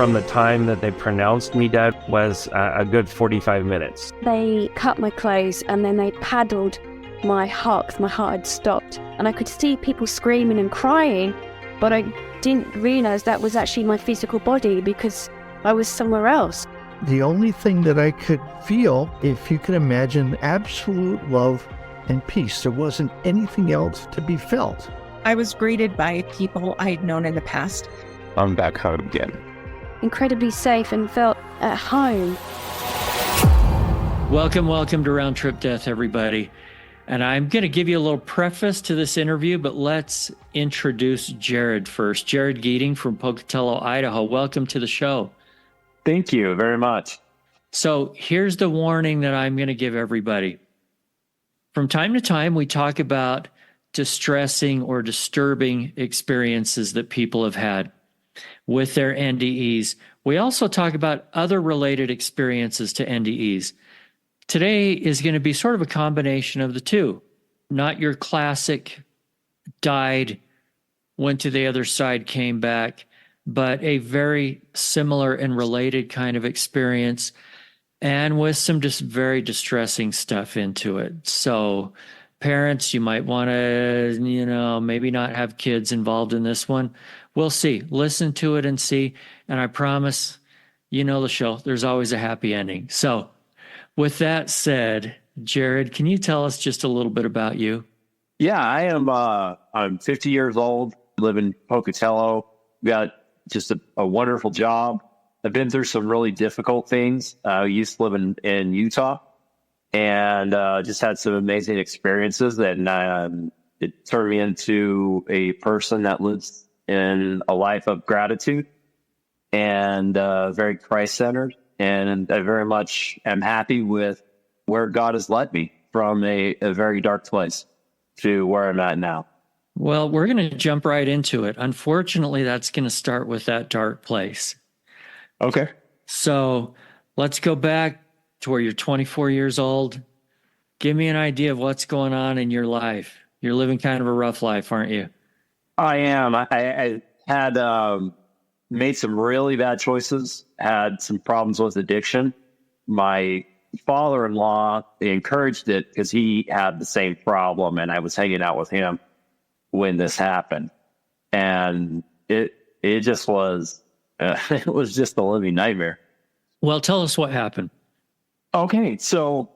from the time that they pronounced me dead was a good 45 minutes. They cut my clothes and then they paddled my heart because my heart had stopped. And I could see people screaming and crying, but I didn't realize that was actually my physical body because I was somewhere else. The only thing that I could feel, if you can imagine, absolute love and peace. There wasn't anything else to be felt. I was greeted by people I had known in the past. I'm back home again. Incredibly safe and felt at home. Welcome to Round Trip Death, everybody. And I'm going to give you a little preface to this interview, but let's introduce Jared first. Jared Geeting from Pocatello, Idaho. Welcome to the show. Thank you very much. So here's the warning that I'm going to give everybody. From time to time, we talk about distressing or disturbing experiences that people have had with their NDEs. We also talk about other related experiences to NDEs. Today is going to be sort of a combination of the two. Not your classic died, went to the other side, came back, but a very similar and related kind of experience, and with some just very distressing stuff into it. So parents, you might want to, maybe not have kids involved in this one. We'll see. Listen to it and see. And I promise, the show, there's always a happy ending. So with that said, Jared, can you tell us just a little bit about you? Yeah, I am. I'm 50 years old, live in Pocatello. Got just a wonderful job. I've been through some really difficult things. I used to live in Utah and just had some amazing experiences. And it turned me into a person that lives in a life of gratitude and very Christ-centered. And I very much am happy with where God has led me from a very dark place to where I'm at now. Well, we're going to jump right into it. Unfortunately, that's going to start with that dark place. Okay. So let's go back to where you're 24 years old. Give me an idea of what's going on in your life. You're living kind of a rough life, aren't you? I am. I had made some really bad choices, had some problems with addiction. My father-in-law encouraged it because he had the same problem, and I was hanging out with him when this happened. And it just was, it was just a living nightmare. Well, tell us what happened. Okay, so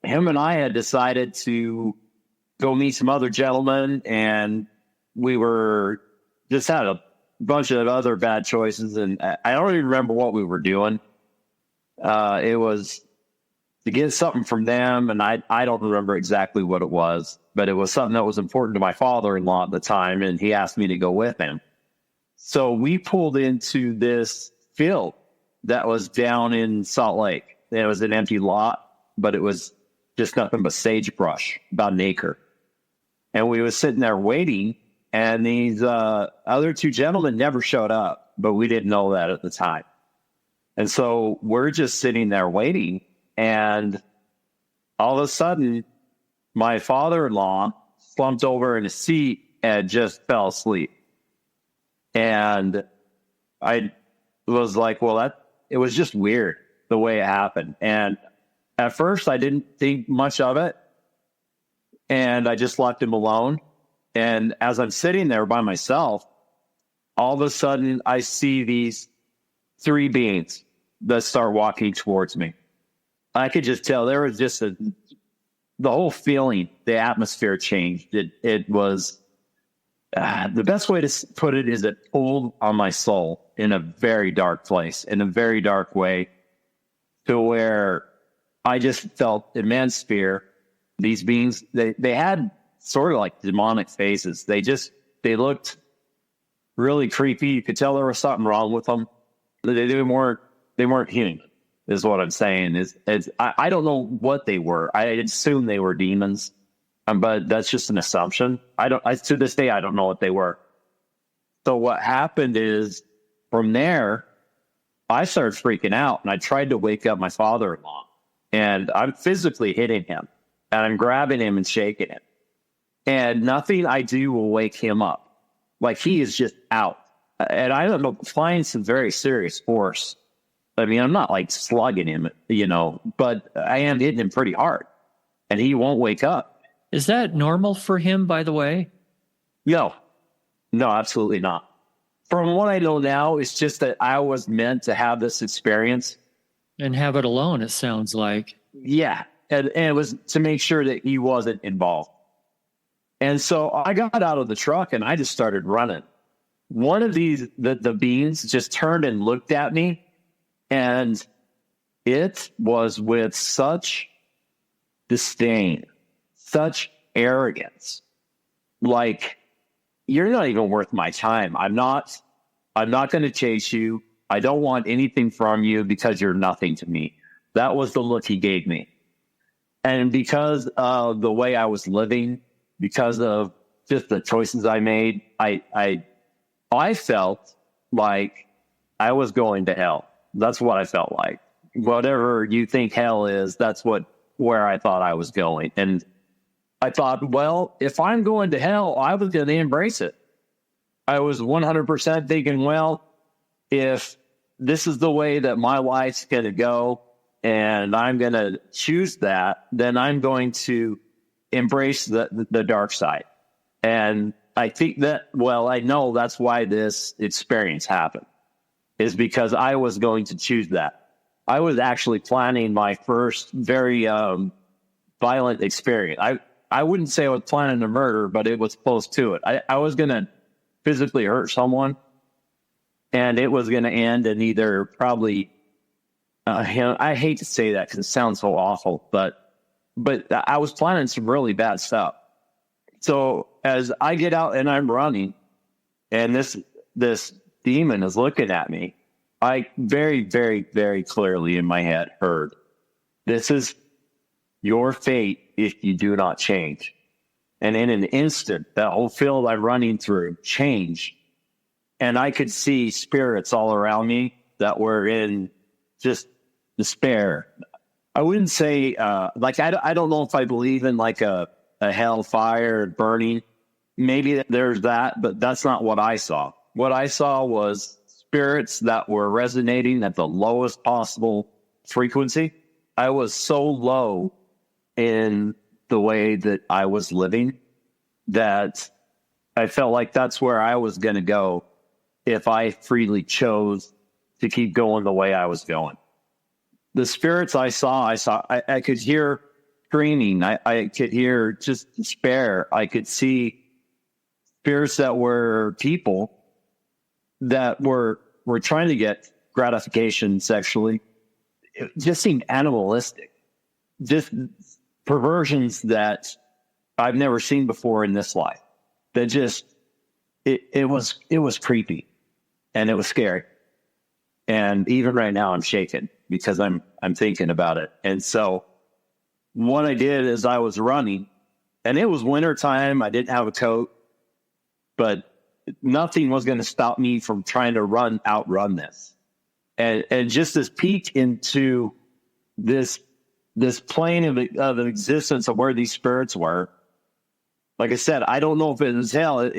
him and I had decided to go meet some other gentlemen, and we were just had a bunch of other bad choices, and I don't even remember what we were doing. It was to get something from them, and I don't remember exactly what it was, but it was something that was important to my father-in-law at the time, and he asked me to go with him. So we pulled into this field that was down in Salt Lake. It was an empty lot, but it was just nothing but sagebrush, about an acre. And we were sitting there waiting, and these other two gentlemen never showed up, but we didn't know that at the time. And so we're just sitting there waiting, and all of a sudden, my father-in-law slumped over in a seat and just fell asleep. And I was like, well, it was just weird the way it happened. And at first, I didn't think much of it, and I just left him alone. And as I'm sitting there by myself, all of a sudden I see these three beings that start walking towards me. I could just tell there was just the whole feeling, the atmosphere changed. It was, the best way to put it is it pulled on my soul in a very dark place, in a very dark way, to where I just felt immense fear. These beings, they had sort of like demonic faces. They looked really creepy. You could tell there was something wrong with them. They weren't human, is what I'm saying. I don't know what they were. I assume they were demons, but that's just an assumption. To this day, I don't know what they were. So what happened is, from there, I started freaking out, and I tried to wake up my father-in-law, and I'm physically hitting him, and I'm grabbing him and shaking him. And nothing I do will wake him up. Like, he is just out. and I'm applying some very serious force. I mean, I'm not like slugging him, but I am hitting him pretty hard, and he won't wake up. Is that normal for him, by the way? No, absolutely not. From what I know now, it's just that I was meant to have this experience. And have it alone, it sounds like. Yeah. And it was to make sure that he wasn't involved. And so I got out of the truck and I just started running. One of the beings just turned and looked at me, and it was with such disdain, such arrogance. Like, you're not even worth my time. I'm not going to chase you. I don't want anything from you because you're nothing to me. That was the look he gave me. And because of the way I was living, because of just the choices I made, I felt like I was going to hell. That's what I felt like. Whatever you think hell is, that's where I thought I was going. And I thought, well, if I'm going to hell, I was going to embrace it. I was 100% thinking, well, if this is the way that my life's going to go and I'm going to choose that, then I'm going to embrace the dark side. And I think that, well, I know that's why this experience happened, is because I was going to choose that. I was actually planning my first very violent experience. I wouldn't say I was planning a murder, but it was close to it. I was going to physically hurt someone, and it was going to end in either probably, I hate to say that because it sounds so awful, but I was planning some really bad stuff. So as I get out and I'm running, and this demon is looking at me, I very, very, very clearly in my head heard, this is your fate if you do not change. And in an instant, that whole field I'm running through changed. And I could see spirits all around me that were in just despair. I wouldn't say, I don't know if I believe in like a hellfire burning. Maybe there's that, but that's not what I saw. What I saw was spirits that were resonating at the lowest possible frequency. I was so low in the way that I was living that I felt like that's where I was going to go if I freely chose to keep going the way I was going. The spirits I saw, I could hear screaming. I could hear just despair. I could see spirits that were people that were trying to get gratification sexually. It just seemed animalistic. Just perversions that I've never seen before in this life. That just, it was creepy and it was scary. And even right now I'm shaken because I'm thinking about it. And so what I did is I was running, and it was winter time. I didn't have a coat, but nothing was going to stop me from trying to outrun this. And just this peek into this plane of existence of where these spirits were. Like I said, I don't know if it was hell.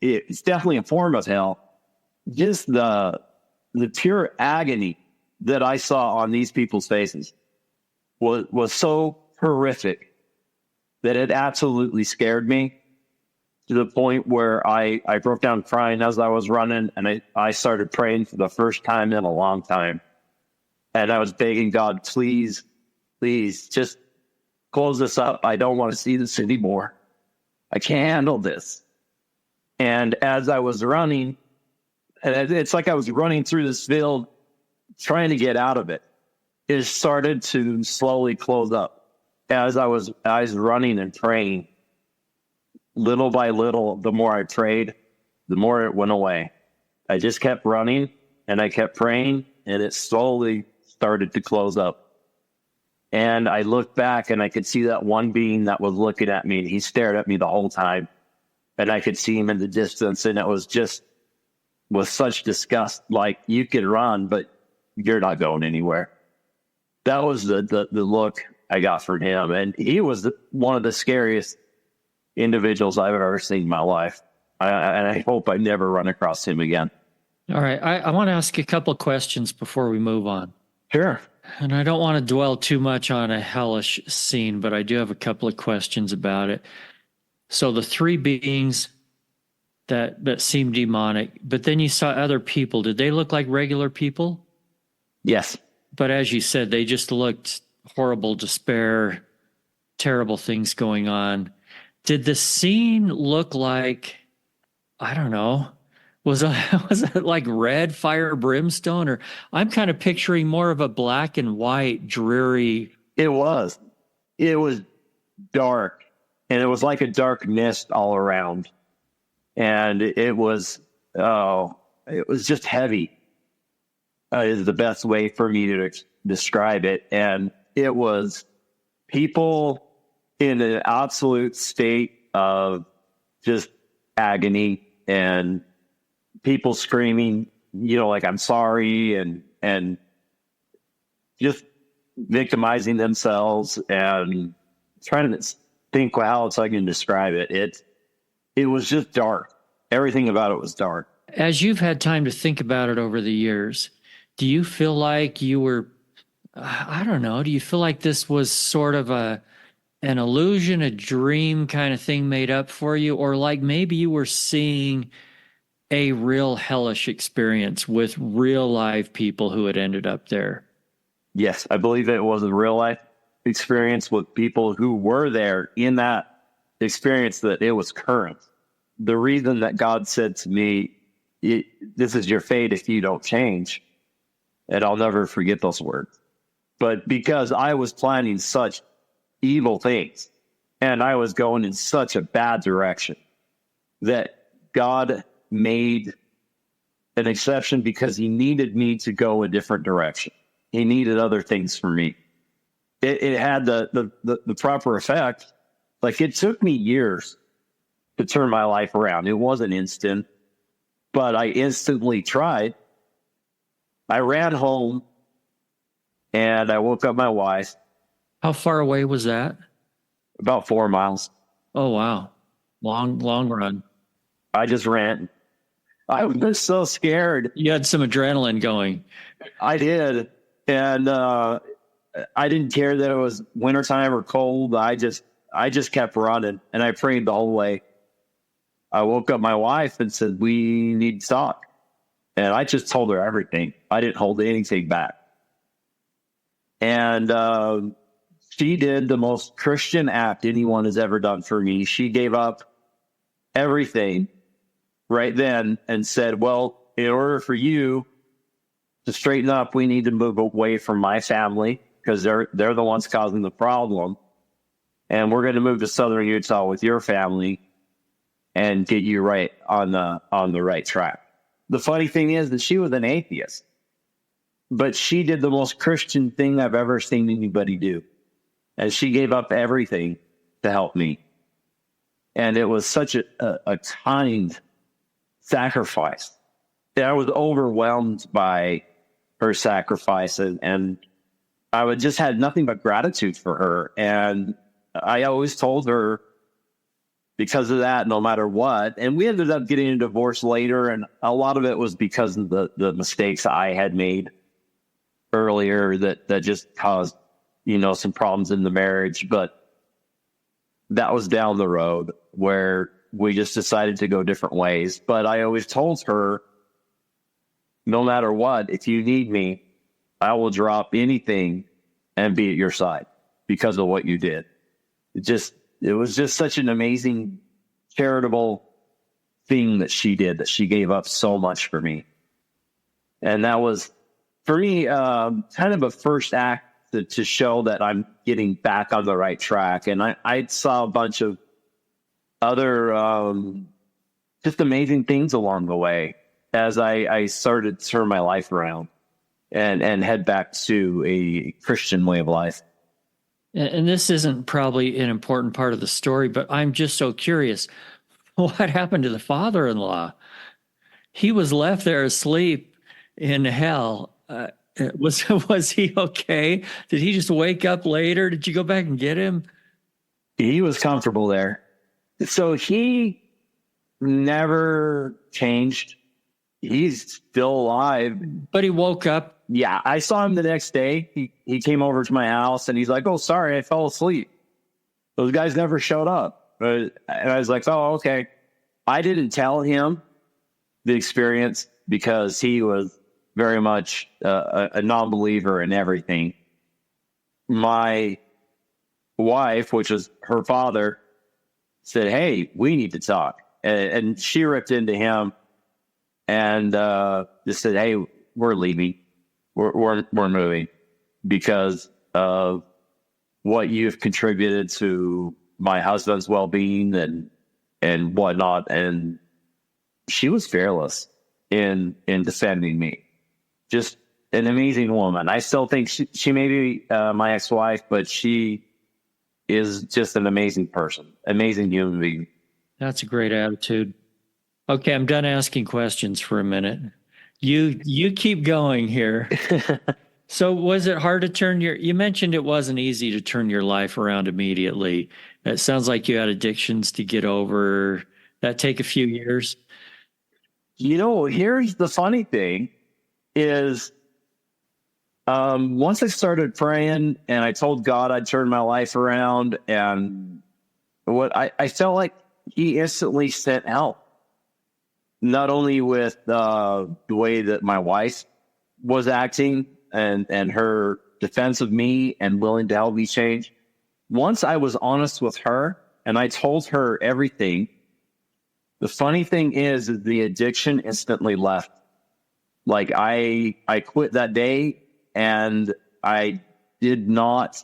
It's definitely a form of hell. Just the pure agony that I saw on these people's faces was so horrific that it absolutely scared me, to the point where I broke down crying as I was running, and I started praying for the first time in a long time. And I was begging God, please, just close this up. I don't want to see this anymore. I can't handle this. And as I was running, and it's like I was running through this field trying to get out of it, it started to slowly close up. As I was running and praying, little by little, the more I prayed, the more it went away. I just kept running and I kept praying, and it slowly started to close up. And I looked back and I could see that one being that was looking at me. He stared at me the whole time, and I could see him in the distance, and it was just with such disgust, like, you could run, but you're not going anywhere. That was the look I got from him. And he was one of the scariest individuals I've ever seen in my life. And I hope I never run across him again. All right. I want to ask a couple of questions before we move on. Sure. And I don't want to dwell too much on a hellish scene, but I do have a couple of questions about it. So the three beings that seemed demonic, but then you saw other people. Did they look like regular people? Yes. But as you said, they just looked horrible, despair, terrible things going on. Did the scene look like, I don't know, was it like red fire brimstone? Or I'm kind of picturing more of a black and white, dreary. It was dark, and it was like a dark mist all around. And it was just heavy, is the best way for me to describe it. And it was people in an absolute state of just agony, and people screaming, like, I'm sorry, and just victimizing themselves, and trying to think how else I can describe it. It was just dark. Everything about it was dark. As you've had time to think about it over the years, do you feel like you were, I don't know, do you feel like this was sort of an illusion, a dream kind of thing made up for you? Or like maybe you were seeing a real hellish experience with real live people who had ended up there? Yes, I believe it was a real life experience with people who were there in that experience, that it was current. The reason that God said to me, this is your fate if you don't change, and I'll never forget those words. But because I was planning such evil things, and I was going in such a bad direction, that God made an exception because he needed me to go a different direction. He needed other things for me. It had the proper effect. Like, it took me years to turn my life around. It wasn't instant, but I instantly tried. I ran home and I woke up my wife. How far away was that? About 4 miles. Oh, wow. Long run. I just ran. I was so scared. You had some adrenaline going. I did. And I didn't care that it was wintertime or cold. I just kept running, and I prayed the whole way. I woke up my wife and said, we need to talk. And I just told her everything. I didn't hold anything back. And she did the most Christian act anyone has ever done for me. She gave up everything right then and said, well, in order for you to straighten up, we need to move away from my family, because they're the ones causing the problem. And we're going to move to southern Utah with your family and get you right on the right track. The funny thing is that she was an atheist, but she did the most Christian thing I've ever seen anybody do. And she gave up everything to help me. And it was such a kind sacrifice. And I was overwhelmed by her sacrifice, and I would just had nothing but gratitude for her. And I always told her, because of that, no matter what. And we ended up getting a divorce later, and a lot of it was because of the mistakes I had made earlier that just caused, some problems in the marriage. But that was down the road where we just decided to go different ways. But I always told her, no matter what, if you need me, I will drop anything and be at your side because of what you did. It was just such an amazing charitable thing that she did, that she gave up so much for me. And that was, for me, kind of a first act to show that I'm getting back on the right track. And I saw a bunch of other just amazing things along the way as I started to turn my life around and head back to a Christian way of life. And this isn't probably an important part of the story, but I'm just so curious. What happened to the father-in-law? He was left there asleep in hell. Was he okay? Did he just wake up later? Did you go back and get him? He was comfortable there. So he never changed. he's still alive. But he woke up. Yeah, I saw him the next day. He came over to my house and he's like, "Oh, sorry, I fell asleep. Those guys never showed up." And I was like, "Oh, okay." I didn't tell him the experience because he was very much a non-believer in everything. My wife, which was her father, said, "Hey, we need to talk." And she ripped into him and just said, "Hey, we're leaving. We're moving because of what you've contributed to my husband's well-being and whatnot." And she was fearless in defending me. Just an amazing woman. I still think she may be my ex-wife, but she is just an amazing person, amazing human being. That's a great attitude. Okay, I'm done asking questions for a minute. You keep going here. So was it hard to turn you mentioned it wasn't easy to turn your life around immediately. It sounds like you had addictions to get over. That take a few years? Here's the funny thing is, once I started praying and I told God I'd turn my life around, and what I felt like he instantly sent help. Not only with the way that my wife was acting and her defense of me and willing to help me change. Once I was honest with her and I told her everything, the funny thing is the addiction instantly left. Like I quit that day and I did not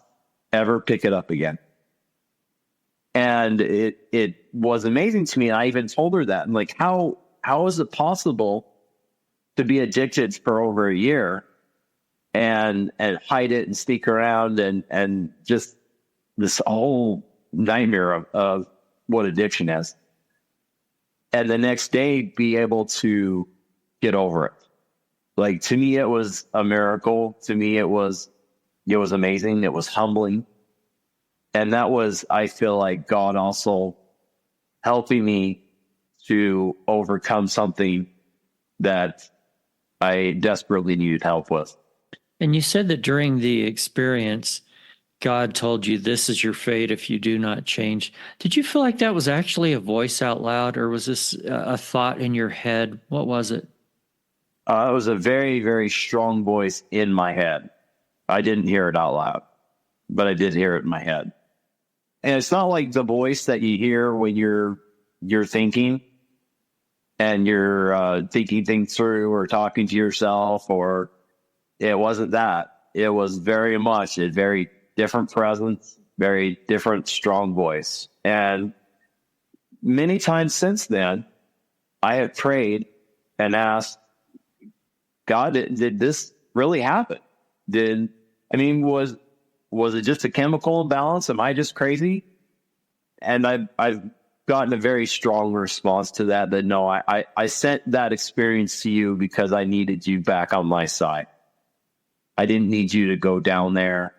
ever pick it up again. And it was amazing to me. I even told her that. I'm like, how is it possible to be addicted for over a year and hide it and sneak around and just this whole nightmare of what addiction is. And the next day be able to get over it. Like, to me, it was a miracle. To me, it was amazing. It was humbling. And that was, I feel like, God also helping me to overcome something that I desperately needed help with. And you said that during the experience, God told you this is your fate if you do not change. Did you feel like that was actually a voice out loud, or was this a thought in your head? What was it? It was a very, very strong voice in my head. I didn't hear it out loud, but I did hear it in my head. And it's not like the voice that you hear when you're thinking and you're thinking things through or talking to yourself, or it wasn't that. It was very much a very different presence, very different, strong voice. And many times since then, I have prayed and asked, God, did this really happen? Was it just a chemical imbalance? Am I just crazy? And I've gotten a very strong response to that no, I sent that experience to you because I needed you back on my side. I didn't need you to go down there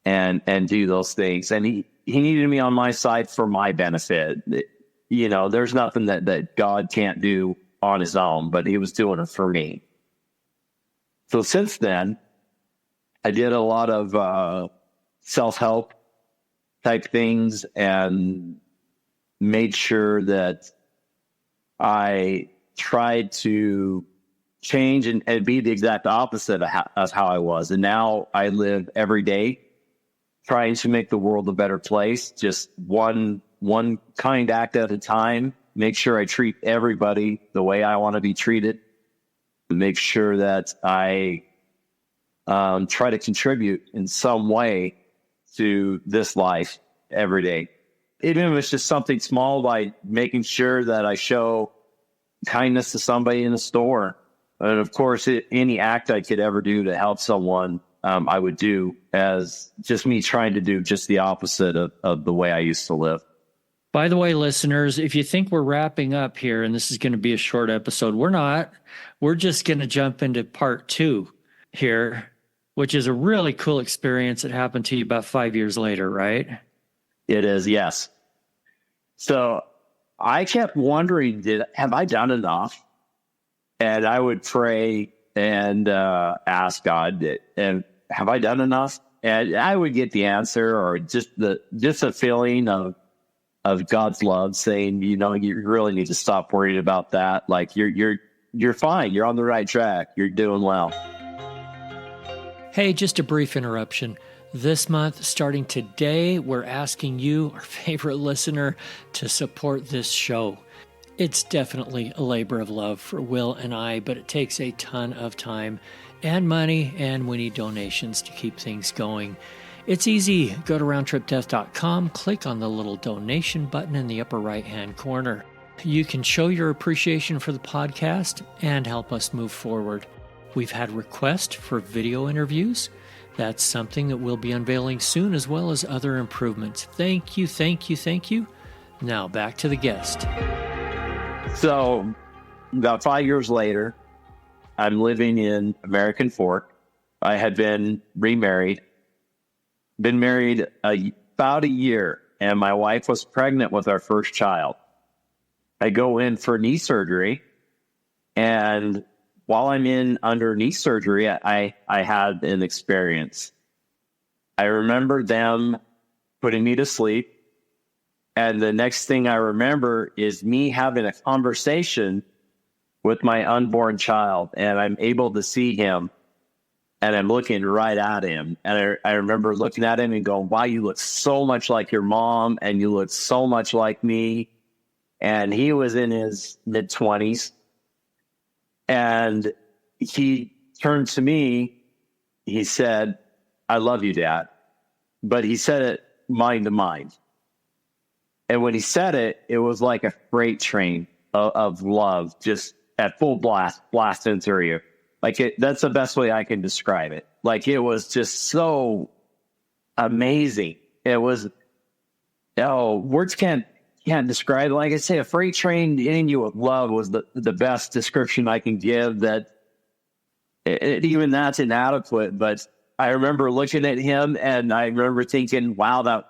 and do those things. And he needed me on my side for my benefit. There's nothing that God can't do on his own, but he was doing it for me. So since then, I did a lot of self-help type things and made sure that I tried to change and be the exact opposite of how I was. And now I live every day trying to make the world a better place, just one kind act at a time. Make sure I treat everybody the way I want to be treated. Make sure that I try to contribute in some way to this life every day. Even if it's just something small, by making sure that I show kindness to somebody in the store. And of course, any act I could ever do to help someone, I would do, as just me trying to do just the opposite of the way I used to live. By the way, listeners, if you think we're wrapping up here and this is going to be a short episode, we're not. We're just going to jump into part 2 here, which is a really cool experience that happened to you about 5 years later, right? It is, yes. So I kept wondering, have I done enough? And I would pray and ask God, and have I done enough? And I would get the answer, or just a feeling of God's love saying, you really need to stop worrying about that. Like you're fine. You're on the right track. You're doing well. Hey, just a brief interruption. This month, starting today, we're asking you, our favorite listener, to support this show. It's definitely a labor of love for Will and I, but it takes a ton of time and money, and we need donations to keep things going. It's easy. Go to roundtripdeath.com, click on the little donation button in the upper right-hand corner. You can show your appreciation for the podcast and help us move forward. We've had requests for video interviews. That's something that we'll be unveiling soon, as well as other improvements. Thank you, thank you, thank you. Now back to the guest. So about 5 years later, I'm living in American Fork. I had been remarried, been married about a year, and my wife was pregnant with our first child. I go in for knee surgery, and while I'm in under knee surgery, I had an experience. I remember them putting me to sleep. And the next thing I remember is me having a conversation with my unborn child, and I'm able to see him, and I'm looking right at him. And I remember looking at him and going, wow, you look so much like your mom, and you look so much like me. And he was in his mid-20s. And he turned to me, he said, I love you, Dad. But he said it mind to mind. And when he said it, it was like a freight train of love, just at full blast, blasting through you. Like that's the best way I can describe it. Like it was just so amazing. It was, words can't describe it. Like I say, a freight train hitting you with love was the best description I can give. That even that's inadequate. But I remember looking at him, and I remember thinking, wow,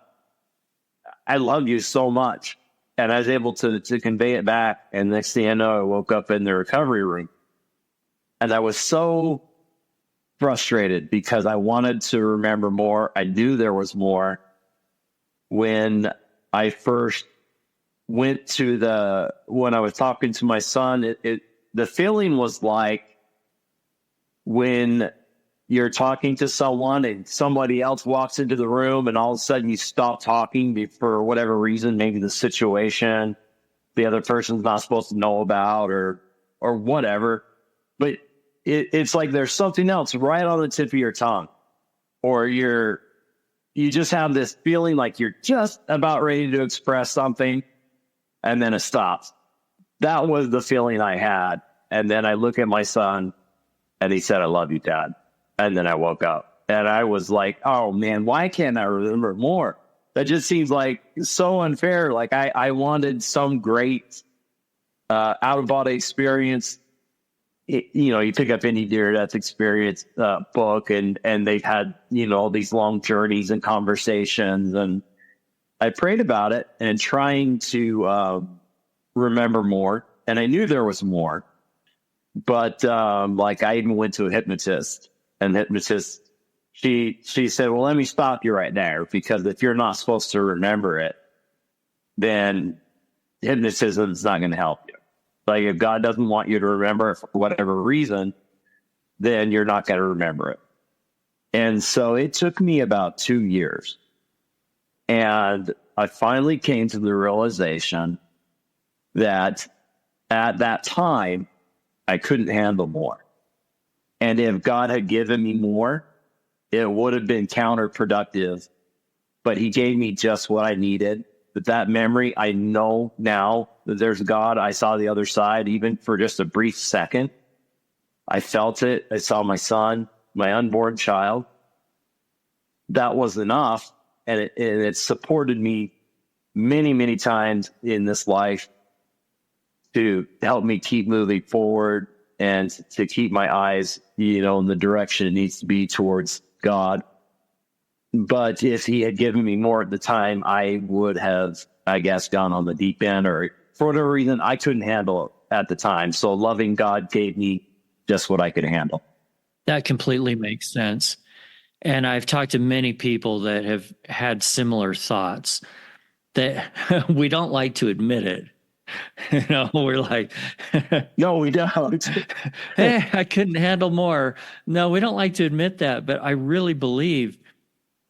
I love you so much. And I was able to convey it back. And next thing I know, I woke up in the recovery room. And I was so frustrated because I wanted to remember more. I knew there was more. When I first went to when I was talking to my son, the feeling was like when you're talking to someone and somebody else walks into the room, and all of a sudden you stop talking for whatever reason, maybe the situation the other person's not supposed to know about or whatever. But it's like there's something else right on the tip of your tongue, or you just have this feeling like you're just about ready to express something, and then it stops. That was the feeling I had. And then I look at my son, and he said, I love you, Dad. And then I woke up, and I was like, oh man, why can't I remember more? That just seems like so unfair. Like I wanted some great out of body experience. You pick up any near-death experience book, and they've had, all these long journeys and conversations. And I prayed about it and trying to remember more. And I knew there was more. But I even went to a hypnotist. And the hypnotist, she said, well, let me stop you right there, because if you're not supposed to remember it, then hypnotism is not going to help you. Like if God doesn't want you to remember it for whatever reason, then you're not going to remember it. And so it took me about 2 years. And I finally came to the realization that at that time, I couldn't handle more. And if God had given me more, it would have been counterproductive. But he gave me just what I needed. But that memory, I know now that there's God. I saw the other side, even for just a brief second. I felt it. I saw my son, my unborn child. That was enough. And it supported me many, many times in this life to help me keep moving forward and to keep my eyes, in the direction it needs to be towards God. But if he had given me more at the time, I would have, I guess, gone on the deep end, or for whatever reason, I couldn't handle at the time. So loving God gave me just what I could handle. That completely makes sense. And I've talked to many people that have had similar thoughts that we don't like to admit it. We're like, No, we don't. hey, I couldn't handle more. No, we don't like to admit that. But I really believe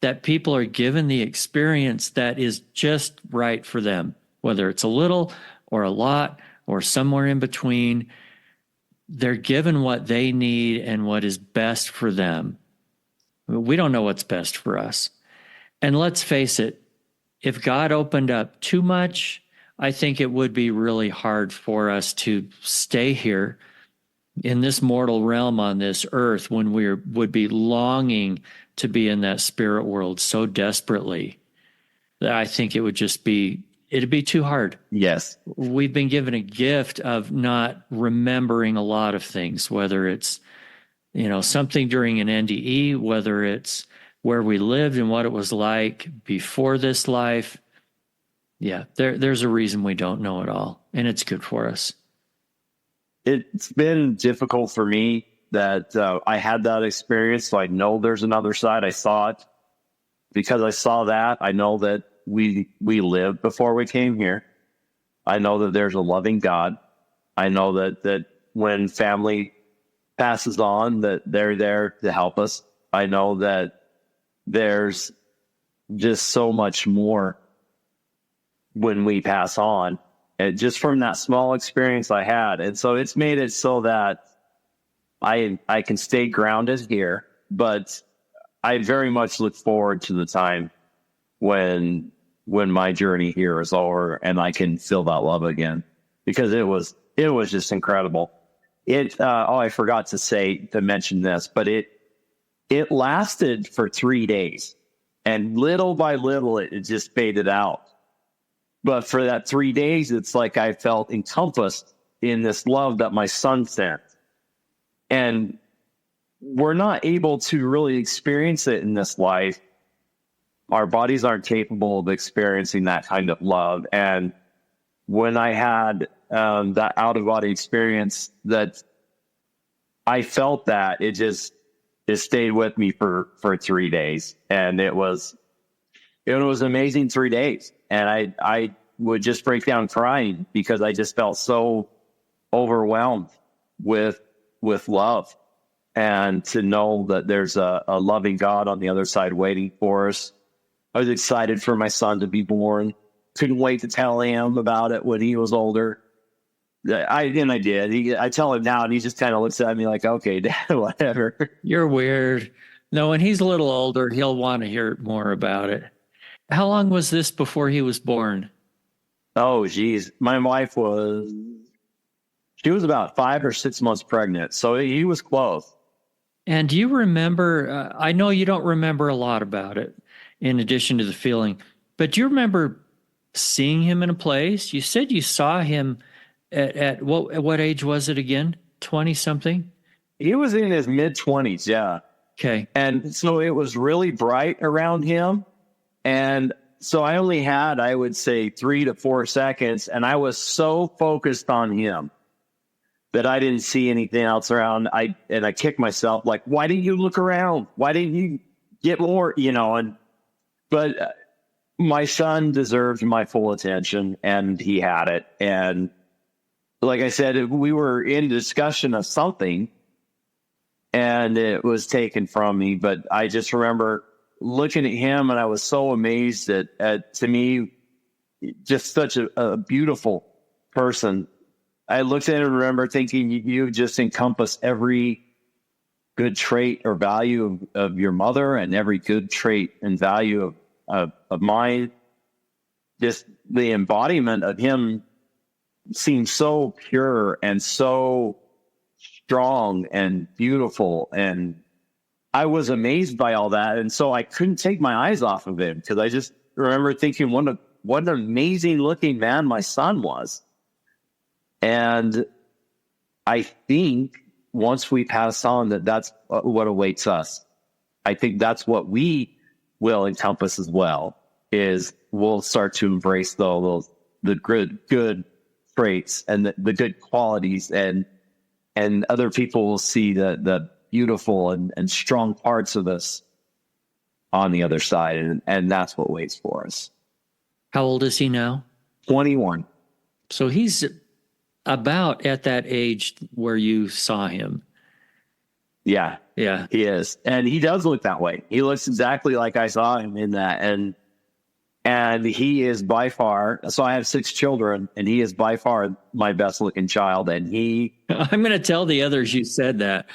that people are given the experience that is just right for them, whether it's a little or a lot or somewhere in between. They're given what they need and what is best for them. We don't know what's best for us. And let's face it, if God opened up too much, I think it would be really hard for us to stay here in this mortal realm on this earth when we would be longing to be in that spirit world so desperately that I think it'd be too hard. Yes. We've been given a gift of not remembering a lot of things, whether it's, something during an NDE, whether it's where we lived and what it was like before this life. Yeah, there's a reason we don't know it all, and it's good for us. It's been difficult for me that I had that experience, so I know there's another side. I saw it. Because I saw that, I know that we lived before we came here. I know that there's a loving God. I know that when family passes on, that they're there to help us. I know that there's just so much more when we pass on, and just from that small experience I had. And so it's made it so that I can stay grounded here, but I very much look forward to the time when my journey here is over and I can feel that love again, because it was just incredible. I forgot to mention this, but it lasted for 3 days, and little by little it just faded out. But for that 3 days, it's like I felt encompassed in this love that my son sent. And we're not able to really experience it in this life. Our bodies aren't capable of experiencing that kind of love. And when I had that out-of-body experience, that I felt that it stayed with me for 3 days. And it was an amazing 3 days. And I would just break down crying because I just felt so overwhelmed with love. And to know that there's a loving God on the other side waiting for us. I was excited for my son to be born. Couldn't wait to tell him about it when he was older. I did. I tell him now, and he just kind of looks at me like, okay, Dad, whatever. You're weird. No, when he's a little older, he'll want to hear more about it. How long was this before he was born? Oh, geez. My wife she was about 5 or 6 months pregnant, so he was close. And do you remember, I know you don't remember a lot about it in addition to the feeling, but do you remember seeing him in a place? You said you saw him at what age was it again? 20 something? He was in his mid-20s, yeah. Okay. And so it was really bright around him. And so I only had, I would say, 3 to 4 seconds, and I was so focused on him that I didn't see anything else around. I kicked myself, like, why didn't you look around? Why didn't you get more, but my son deserved my full attention, and he had it. And like I said, we were in discussion of something, and it was taken from me. But I just remember looking at him, and I was so amazed at to me, just such a beautiful person. I looked at him and remember thinking, you just encompass every good trait or value of your mother, and every good trait and value of mine. Just the embodiment of him seemed so pure and so strong and beautiful. And I was amazed by all that. And so I couldn't take my eyes off of him, because I just remember thinking what an amazing looking man my son was. And I think once we pass on, that's what awaits us. I think that's what we will encompass as well, is we'll start to embrace the good traits and the good qualities, and other people will see the beautiful and strong parts of us on the other side. And that's what waits for us. How old is he now? 21. So he's about at that age where you saw him. Yeah. Yeah. He is. And he does look that way. He looks exactly like I saw him in that. And he is by far, so I have 6 children, and he is by far my best looking child. And I'm going to tell the others you said that.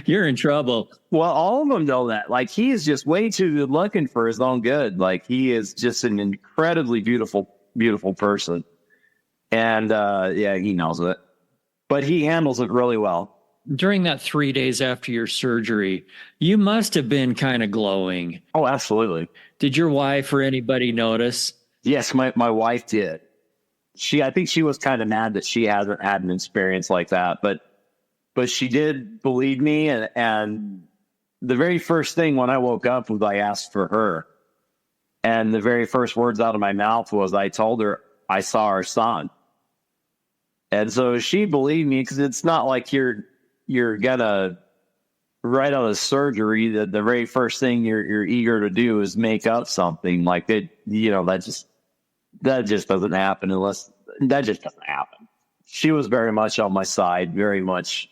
You're in trouble. Well, all of them know that. Like, he is just way too good looking for his own good. Like, he is just an incredibly beautiful, beautiful person. And yeah, he knows it. But he handles it really well. During that 3 days after your surgery, you must have been kind of glowing. Oh, absolutely. Did your wife or anybody notice? Yes, my wife did. I think she was kind of mad that she hasn't had an experience like that, but she did believe me. And the very first thing when I woke up was I asked for her. And the very first words out of my mouth was I told her I saw our son. And so she believed me, because it's not like you're gonna, right out of surgery, the very first thing you're eager to do is make up something like it. That just doesn't happen that just doesn't happen. She was very much on my side, very much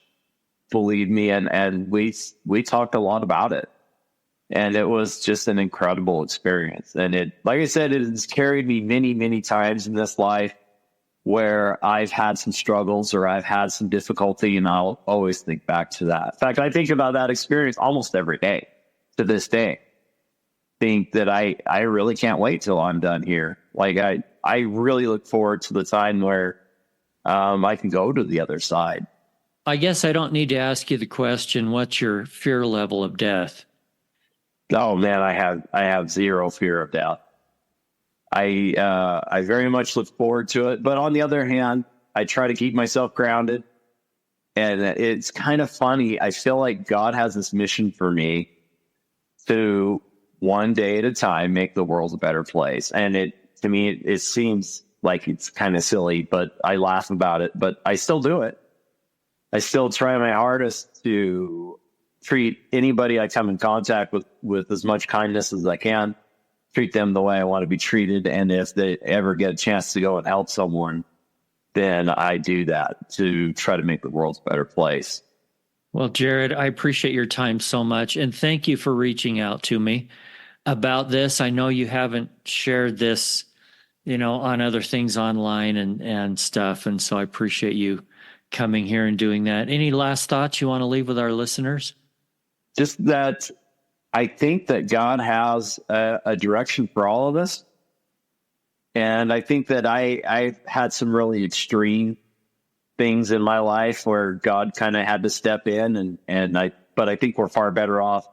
believed me, and we talked a lot about it. And it was just an incredible experience. And it, like I said, it has carried me many, many times in this life where I've had some struggles or I've had some difficulty, and I'll always think back to that. In fact, I think about that experience almost every day to this day. Think that I really can't wait till I'm done here. Like, I really look forward to the time where I can go to the other side. I guess I don't need to ask you the question, what's your fear level of death? Oh man, I have zero fear of death. I very much look forward to it. But on the other hand, I try to keep myself grounded. And it's kind of funny. I feel like God has this mission for me to, one day at a time, make the world a better place. And to me, it seems like it's kind of silly, but I laugh about it. But I still do it. I still try my hardest to treat anybody I come in contact with as much kindness as I can. Treat them the way I want to be treated. And if they ever get a chance to go and help someone, then I do that to try to make the world a better place. Well, Jared, I appreciate your time so much. And thank you for reaching out to me about this. I know you haven't shared this, on other things online and stuff. And so I appreciate you coming here and doing that. Any last thoughts you want to leave with our listeners? Just that I think that God has a direction for all of us. And I think that I've had some really extreme things in my life where God kind of had to step in, but I think we're far better off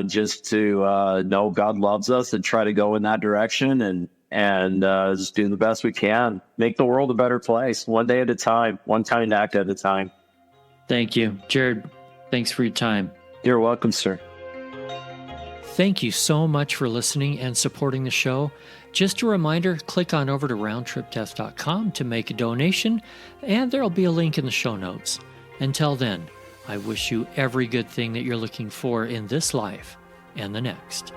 just to know God loves us and try to go in that direction and just do the best we can. Make the world a better place, one day at a time, one kind act at a time. Thank you. Jared, thanks for your time. You're welcome, sir. Thank you so much for listening and supporting the show. Just a reminder, click on over to roundtripdeath.com to make a donation, and there'll be a link in the show notes. Until then, I wish you every good thing that you're looking for in this life and the next.